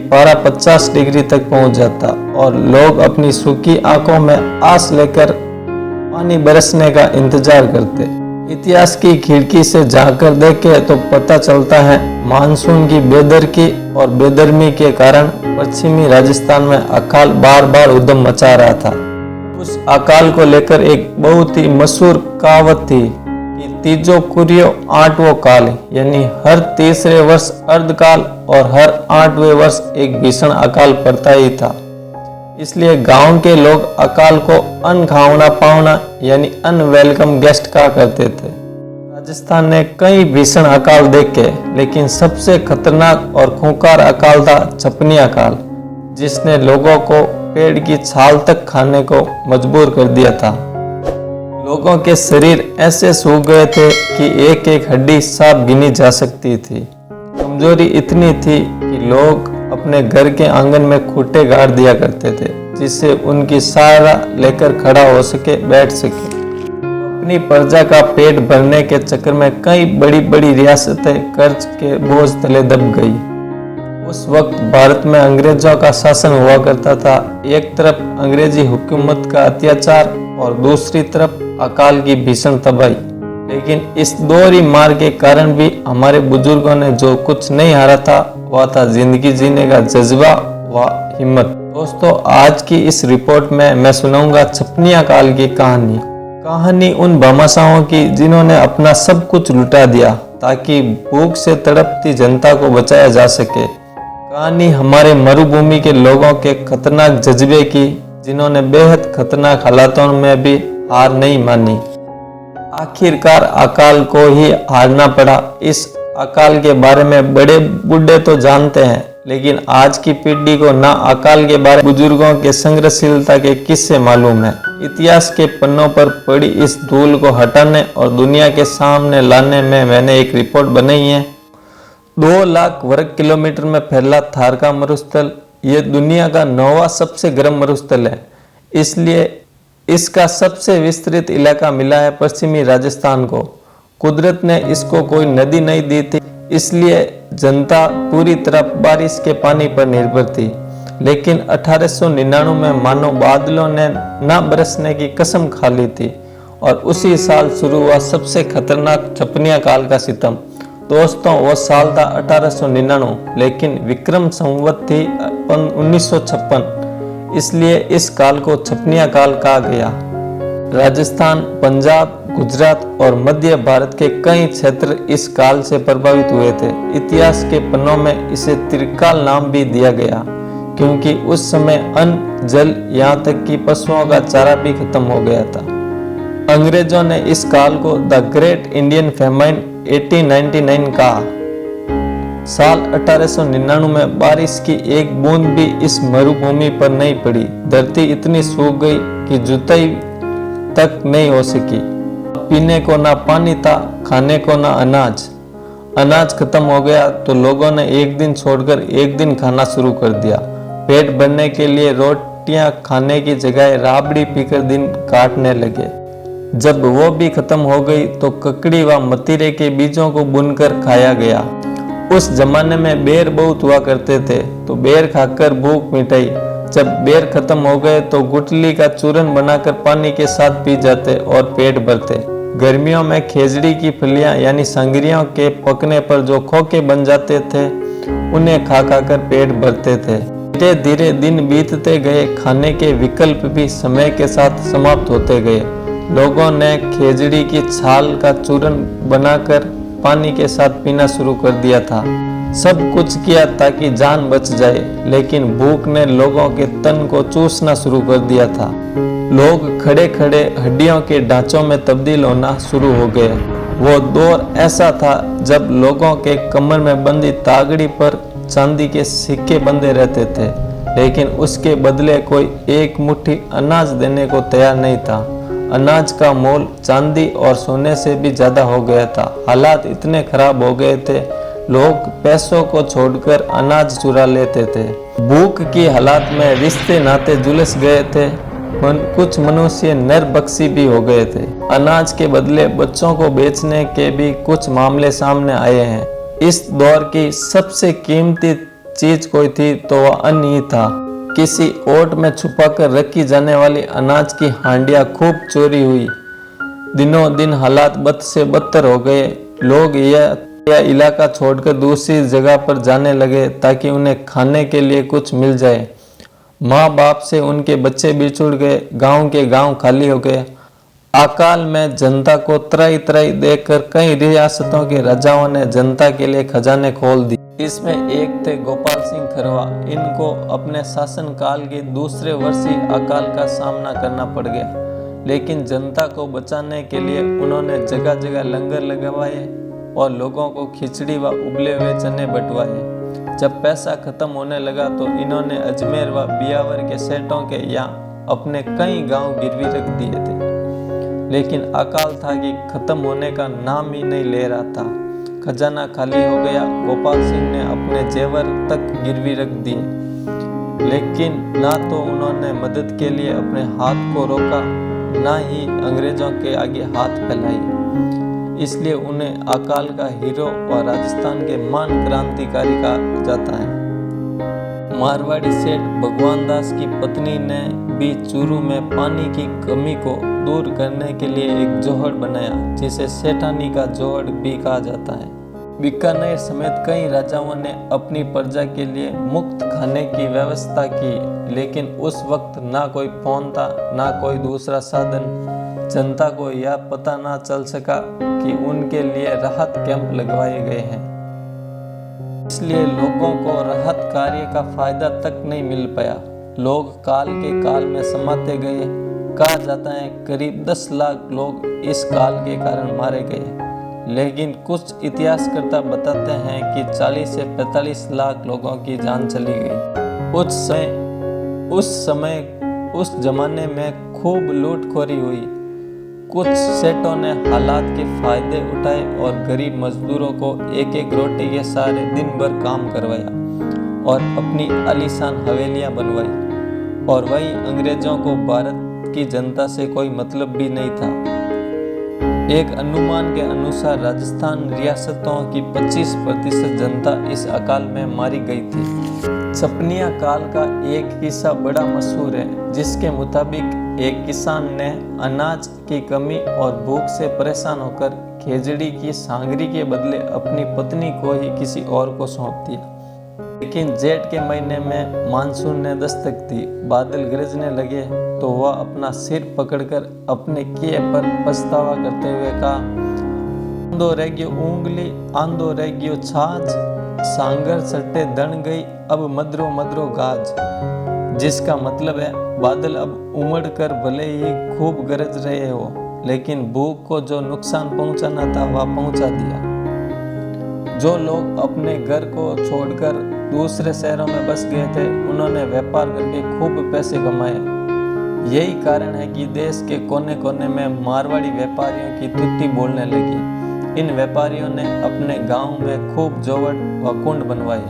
पारा 50 डिग्री तक पहुंच जाता और लोग अपनी सूखी आंखों में आस लेकर पानी बरसने का इंतजार करते। इतिहास की खिड़की से झांककर देखे तो पता चलता है मानसून की बेदरकी और बेदर्मी के कारण पश्चिमी राजस्थान में अकाल बार बार उद्यम मचा रहा था। उस अकाल को लेकर एक बहुत ही मशहूर कहावत थी कि तीजो कुरियो आठवो काल, यानी हर तीसरे वर्ष अर्धकाल और हर 8वें वर्ष एक भीषण अकाल पड़ता ही था। इसलिए गांव के लोग अकाल को अनखावना पावना यानी अनवेलकम गेस्ट कहा करते थे। राजस्थान ने कई भीषण अकाल देखे, लेकिन सबसे खतरनाक और खूंखार अकाल था छपनी अकाल, जिसने लोगों को पेड़ की छाल तक खाने को मजबूर कर दिया था। लोगों के शरीर ऐसे सूख गए थे कि एक एक हड्डी साफ गिनी जा सकती थी। कमजोरी इतनी थी कि लोग अपने घर के आंगन में खूंटे गाड़ दिया करते थे, जिससे उनकी सहारा लेकर खड़ा हो सके, बैठ सके। अपनी प्रजा का पेट भरने के चक्कर में कई बड़ी बड़ी रियासतें कर्ज के बोझ तले दब गई। उस वक्त भारत में अंग्रेजों का शासन हुआ करता था। एक तरफ अंग्रेजी हुकूमत का अत्याचार और दूसरी तरफ अकाल की भीषण तबाही। लेकिन इस दोहरी मार के कारण भी हमारे बुजुर्गों ने जो कुछ नहीं हारा था वह था जिंदगी जीने का जज्बा व हिम्मत। दोस्तों, आज की इस रिपोर्ट में मैं सुनाऊंगा छपनी अकाल की कहानी उन भामाशाहों की जिन्होंने अपना सब कुछ लुटा दिया ताकि भूख से तड़पती जनता को बचाया जा सके। कहानी हमारे मरुभूमि के लोगों के खतरनाक जज्बे की, जिन्होंने बेहद खतरनाक हालातों में भी हार नहीं मानी। आखिरकार अकाल को ही हारना पड़ा। इस अकाल के बारे में बड़े बूढ़े तो जानते हैं, लेकिन आज की पीढ़ी को ना अकाल के बारे में बुजुर्गों के संघर्षशीलता के किस्से मालूम है। इतिहास के पन्नों पर पड़ी इस धूल को हटाने और दुनिया के सामने लाने में मैंने एक रिपोर्ट बनाई है। 2 लाख वर्ग किलोमीटर में फैला थार का मरुस्थल ये दुनिया का 9वां सबसे गर्म मरुस्थल है। इसलिए इसका सबसे विस्तृत इलाका मिला है पश्चिमी राजस्थान को। कुदरत ने इसको कोई नदी नहीं दी थी, इसलिए जनता पूरी तरह बारिश के पानी पर निर्भर थी। लेकिन 1899 में मानो बादलों ने न बरसने की कसम खा ली थी और उसी साल शुरू हुआ सबसे खतरनाक छपनी अकाल का सितम। दोस्तों, वो साल था 1899, लेकिन विक्रम संवत थी 1956, इसलिए इस काल को छपनी अकाल कहा गया। राजस्थान, पंजाब, गुजरात और मध्य भारत के कई क्षेत्र इस काल से प्रभावित हुए थे। इतिहास के पन्नों में इसे त्रिकाल नाम भी दिया गया, क्योंकि उस समय अन्न, जल, यहाँ तक कि पशुओं का चारा भी खत्म हो गया था। अंग्रेजों ने इस काल को द ग्रेट इंडियन फेमाइन 1899 कहा। साल 1899 में बारिश की एक बूंद भी इस मरुभूमि पर नहीं पड़ी। धरती इतनी सूख गई कि जुताई तक नहीं हो सकी। पीने को ना पानी था, खाने को ना अनाज। अनाज खत्म हो गया तो लोगों ने एक दिन छोड़कर एक दिन खाना शुरू कर दिया। पेट भरने के लिए रोटियां खाने की जगह राबड़ी पीकर दिन काटने लगे। जब वो भी खत्म हो गई तो ककड़ी व मतीरे के बीजों को बुनकर खाया गया। उस जमाने में बेर बहुत हुआ करते थे, तो बेर खाकर भूख मिटाई। जब बेर खत्म हो गए तो गुठली का चूरन बनाकर पानी के साथ पी जाते और पेट भरते। गर्मियों में खेजड़ी की फलियां यानी संगरियों के पकने पर जो खोखे बन जाते थे, उन्हें खा कर पेट भरते थे। धीरे धीरे दिन बीतते गए, खाने के विकल्प भी समय के साथ समाप्त होते गए। लोगों ने खेजड़ी की छाल का चूरन बनाकर पानी के साथ पीना शुरू कर दिया था। सब कुछ किया ताकि जान बच जाए, लेकिन भूख ने लोगों के तन को चूसना शुरू कर दिया था। लोग खड़े खड़े हड्डियों के ढांचों में तब्दील होना शुरू हो गए। वो दौर ऐसा था जब लोगों के कमर में बंधी तागड़ी पर चांदी के सिक्के बंधे रहते थे, लेकिन उसके बदले कोई एक मुट्ठी अनाज देने को तैयार नहीं था। अनाज का मोल चांदी और सोने से भी ज्यादा हो गया था। हालात इतने खराब हो गए थे, लोग पैसों को छोड़कर अनाज चुरा लेते थे। भूख की हालात में रिश्ते नाते जुलस गए थे। कुछ मनुष्य नरबख्शी भी हो गए थे। अनाज के बदले बच्चों को बेचने के भी कुछ मामले सामने आए हैं। इस दौर की सबसे कीमती चीज कोई थी तो वह अन्न ही था। किसी ओट में छुपाकर रखी जाने वाली अनाज की हांडियां खूब चोरी हुई। दिनों दिन हालात बद से बदतर हो गए। लोग यह इलाका छोड़कर दूसरी जगह पर जाने लगे ताकि उन्हें खाने के लिए कुछ मिल जाए। माँ बाप से उनके बच्चे बिछुड़ गए। गांव के गांव खाली हो गए। अकाल में जनता को त्राही त्राही देखकर कई रियासतों के राजाओं ने जनता के लिए खजाने खोल दिए। इसमें एक थे गोपाल सिंह खरवा। इनको अपने शासन काल के दूसरे वर्ष ही अकाल का सामना करना पड़ गया, लेकिन जनता को बचाने के लिए उन्होंने जगह जगह लंगर लगवाए और लोगों को खिचड़ी व उबले हुए चने बंटवाए। जब पैसा खत्म होने लगा तो इन्होंने अजमेर व बियावर के सेठों के यहाँ अपने कई गांव गिरवी रख दिए थे, लेकिन अकाल था कि खत्म होने का नाम ही नहीं ले रहा था। खजाना खाली हो गया। गोपाल सिंह ने अपने जेवर तक गिरवी रख दिए, लेकिन ना तो उन्होंने मदद के लिए अपने हाथ को रोका, ना ही अंग्रेजों के आगे हाथ फैलाई। इसलिए उन्हें अकाल का हीरो और राजस्थान के महान क्रांतिकारी कहा जाता है। मारवाड़ी सेठ भगवान दास की पत्नी ने भी चूरू में पानी की कमी को दूर करने के लिए एक जोहड़ बनाया, जिसे सेठानी का जोहड़ भी कहा जाता है। बीकानेर समेत कई राजाओं ने अपनी प्रजा के लिए मुफ्त खाने की व्यवस्था की, लेकिन उस वक्त ना कोई फोन था, ना कोई दूसरा साधन। जनता को यह पता ना चल सका कि उनके लिए राहत कैंप लगवाए गए हैं, इसलिए लोगों को राहत कार्य का फायदा तक नहीं मिल पाया। लोग काल के काल में समाते गए। कहा जाता है करीब 10 लाख लोग इस काल के कारण मारे गए, लेकिन कुछ इतिहासकर्ता बताते हैं कि 40 से 45 लाख लोगों की जान चली गई। उस जमाने में खूब लूटखोरी हुई। कुछ सेठों ने हालात के फायदे उठाए और गरीब मजदूरों को एक एक रोटी के सहारे दिन भर काम करवाया और अपनी आलीशान हवेलियां बनवाई। और वहीं अंग्रेजों को भारत की जनता से कोई मतलब भी नहीं था। एक अनुमान के अनुसार राजस्थान रियासतों की 25% जनता इस अकाल में मारी गई थी। छपनिया काल का एक किस्सा बड़ा मशहूर है, जिसके मुताबिक एक किसान ने अनाज की कमी और भूख से परेशान होकर खेजड़ी की सांगरी के बदले अपनी पत्नी को ही किसी और को सौंप दिया। लेकिन जेठ के महीने में मानसून ने दस्तक दी। बादल गरजने लगे तो वह अपना सिर पकड़कर अपने किए पर पछतावा करते हुए कहा, आंदो रह गयो उंगली, आंदो रह गयो छाछ, सांगर सट्टे दण गई, अब मदरो मदरो गाज। जिसका मतलब है बादल अब उमड़ कर भले ही खूब गरज रहे हो, लेकिन भूख को जो नुकसान पहुंचाना था वह पहुंचा दिया। जो लोग अपने घर को छोड़कर दूसरे शहरों में बस गए थे, उन्होंने व्यापार करके खूब पैसे कमाए। यही कारण है कि देश के कोने कोने में मारवाड़ी व्यापारियों की तुत्ती बोलने लगी। इन व्यापारियों ने अपने गांव में खूब जोवड़ व कुंड बनवाए।